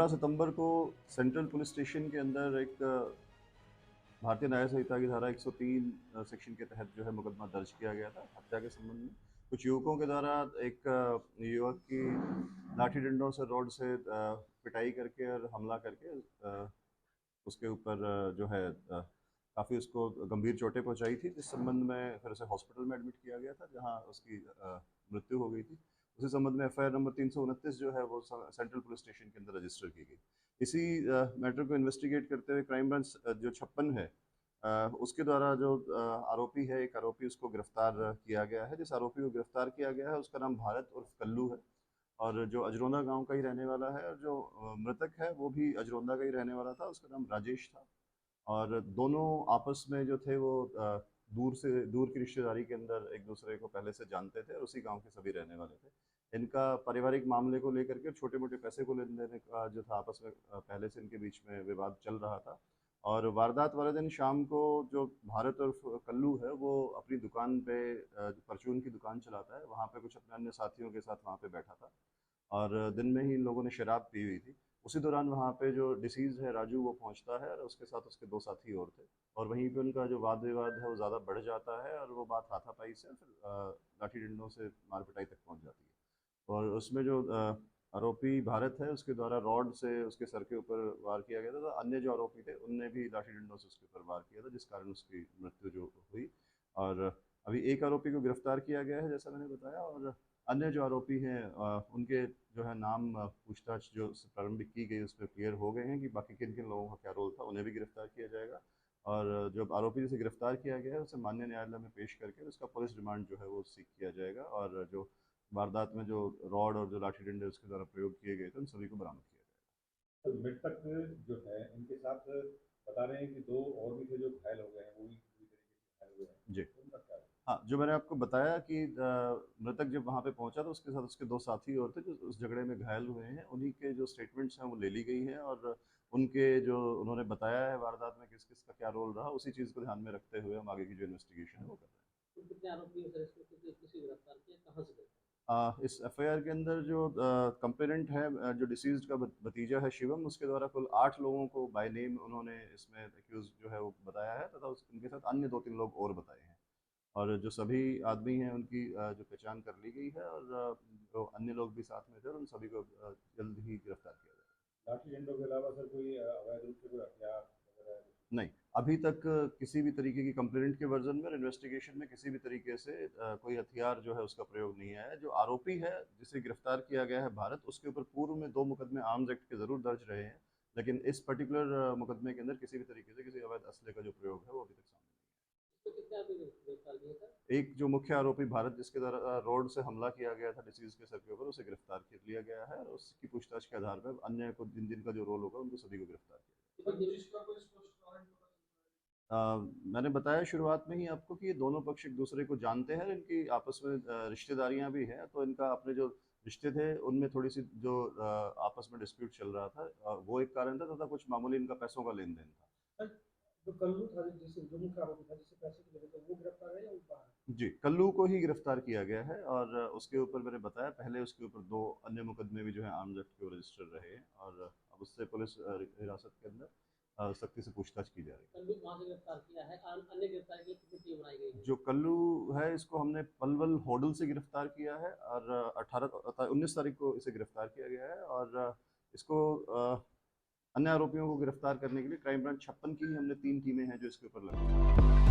15 सितंबर को central police station के अंदर एक भारतीय न्याय संहिता की धारा 103 सेक्शन के तहत जो है मुकदमा दर्ज किया गया था हत्या के संबंध में। कुछ युवकों के द्वारा एक युवक की लाठी डंडों से रॉड से पिटाई करके और हमला करके उसके ऊपर जो है काफ़ी उसको गंभीर चोटें पहुंचाई थी, जिस संबंध में फिर उसे हॉस्पिटल में एडमिट किया गया था, जहां उसकी मृत्यु हो गई थी। उसी संबंध में एफआईआर नंबर 329 जो है वो सेंट्रल पुलिस स्टेशन के अंदर रजिस्टर की गई। इसी मैटर को इन्वेस्टिगेट करते हुए क्राइम ब्रांच जो 56 है उसके द्वारा जो आरोपी है, एक आरोपी उसको गिरफ्तार किया गया है। जिस आरोपी को गिरफ्तार किया गया है उसका नाम भारत उर्फ कल्लू है और जो अजरोंदा गांव का ही रहने वाला है, और जो मृतक है वो भी अजरोंदा का ही रहने वाला था। उसका नाम राजेश था और दोनों आपस में जो थे वो दूर की रिश्तेदारी के अंदर एक दूसरे को पहले से जानते थे और उसी गांव के सभी रहने वाले थे। इनका पारिवारिक मामले को लेकर के छोटे मोटे पैसे को लेने देने का जो था आपस में पहले से इनके बीच में विवाद चल रहा था। और वारदात वाले दिन शाम को जो भारत और कल्लू है वो अपनी दुकान पे परचून की दुकान चलाता है, वहाँ पे कुछ अपने अन्य साथियों के साथ वहाँ पे बैठा था और दिन में ही इन लोगों ने शराब पी हुई थी। उसी दौरान वहाँ पे जो डिसीज है राजू वो पहुँचता है और उसके साथ उसके दो साथी और थे और वहीं पे उनका जो वाद विवाद है वो ज़्यादा बढ़ जाता है और वो बात हाथापाई से फिर लाठी डंडों से मार पिटाई तक पहुँच जाती है। और उसमें जो आरोपी भारत है उसके द्वारा रॉड से उसके सर के ऊपर वार किया गया था, तो अन्य जो आरोपी थे उनने भी लाठी डंडों से उसके ऊपर वार किया था, जिस कारण उसकी मृत्यु जो हुई। और अभी एक आरोपी को गिरफ्तार किया गया है जैसा मैंने बताया, और अन्य जो आरोपी हैं उनके जो है नाम पूछताछ जो प्रारंभिक की गई उसमें क्लियर हो गए हैं कि बाकी किन किन लोगों का क्या रोल था, उन्हें भी गिरफ्तार किया जाएगा। और जो आरोपी जिसे गिरफ्तार किया गया है उसे माननीय न्यायालय में पेश करके उसका पुलिस रिमांड जो है वो सीख किया जाएगा और जो वारदात में जो रॉड और जो लाठी डंडे उसके द्वारा प्रयोग किए गए थे उन सभी को बरामद किया जाएगा। तो मृतक जो है इनके साथ बता रहे हैं कि दो और भी थे जो घायल हो गए हैं, वो भी पूरी तरीके से घायल हुए हैं, जी तो उनका क्या है? हाँ, जो मैंने आपको बताया कि मृतक जब वहाँ पे पहुँचा तो उसके साथ उसके दो साथी और थे जो उस झगड़े में घायल हुए हैं। उन्हीं के जो स्टेटमेंट्स हैं वो ले ली गई हैं और उनके जो उन्होंने बताया है वारदात में किस किस का क्या रोल रहा, उसी चीज़ को ध्यान में रखते हुए हम आगे की जो इन्वेस्टिगेशन है वो कर रहे हैं। तो कितने आरोपी हैं सर इसमें, किसी गिरफ्तार किया, कहाँ से गिरफ्तार? इस एफआईआर के अंदर जो कंप्लेनेंट है जो डिसीज्ड का भतीजा है शिवम, उसके द्वारा कुल 8 लोगों को बाय नेम उन्होंने इसमें एक्यूज जो है वो बताया है तथा उनके साथ अन्य 2-3 लोग और बताए हैं। और जो सभी आदमी हैं उनकी जो पहचान कर ली गई है और जो अन्य लोग भी साथ में थे और उन सभी को जल्द ही गिरफ्तार किया जाएगा। लाठी डंडों के अलावा सर कोई अवैध रूप से कोई हथियार वगैरह? नहीं, अभी तक किसी भी तरीके की कंप्लेंट के वर्जन में और इन्वेस्टिगेशन में किसी भी तरीके से कोई हथियार जो है उसका प्रयोग नहीं आया है। जो आरोपी है जिसे गिरफ्तार किया गया है भारत, उसके ऊपर पूर्व में 2 मुकदमे आर्म्स एक्ट के जरूर दर्ज रहे हैं, लेकिन इस पर्टिकुलर मुकदमे के अंदर किसी भी तरीके से किसी अवैध असले का जो प्रयोग है वो अभी तक सामने नहीं इसमें कितने आरोपी गिरफ्तार किए सर? है। एक जो मुख्य आरोपी भारत जिसके द्वारा रोड से हमला किया गया था डिसीज के सर के ऊपर, उसे गिरफ्तार कर लिया गया है और उसकी पूछताछ के आधार पर अन्य को जिन जिनका जो रोल होगा उनको सभी को गिरफ्तार किया जाएगा। मैंने बताया शुरुआत में ही आपको कि ये दोनों पक्ष एक दूसरे को जानते हैं, इनकी आपस में रिश्तेदारियां भी हैं, तो इनका अपने जो रिश्ते थे उनमें थोड़ी सी जो आपस में डिस्प्यूट चल रहा था वो एक कारण था, तथा कुछ मामूली इनका पैसों का लेन देन था। जो कल्लू था, जिसे जो मुख्य आरोपी था जिसे पैसे की जरूरत है, वो गिरफ्तार है या वो बाहर है? जी, कल्लू को ही गिरफ्तार किया गया है और उसके ऊपर मैंने बताया पहले उसके ऊपर 2 अन्य मुकदमे भी जो है आर्म्स एक्ट के रजिस्टर रहे हैं और अब उससे पुलिस हिरासत के अंदर सख्ती से पूछताछ की जा रही है। कल्लू कहाँ से गिरफ्तार किया है? अन्य गिरफ्तार के लिए कितनी टीम बनाई गई है? जो कल्लू है इसको हमने पलवल होडल से गिरफ्तार किया है और 19 तारीख को इसे गिरफ्तार किया गया है और इसको अन्य आरोपियों को गिरफ्तार करने के लिए क्राइम ब्रांच 56 की ही हमने 3 टीमें हैं जो इसके ऊपर लगी।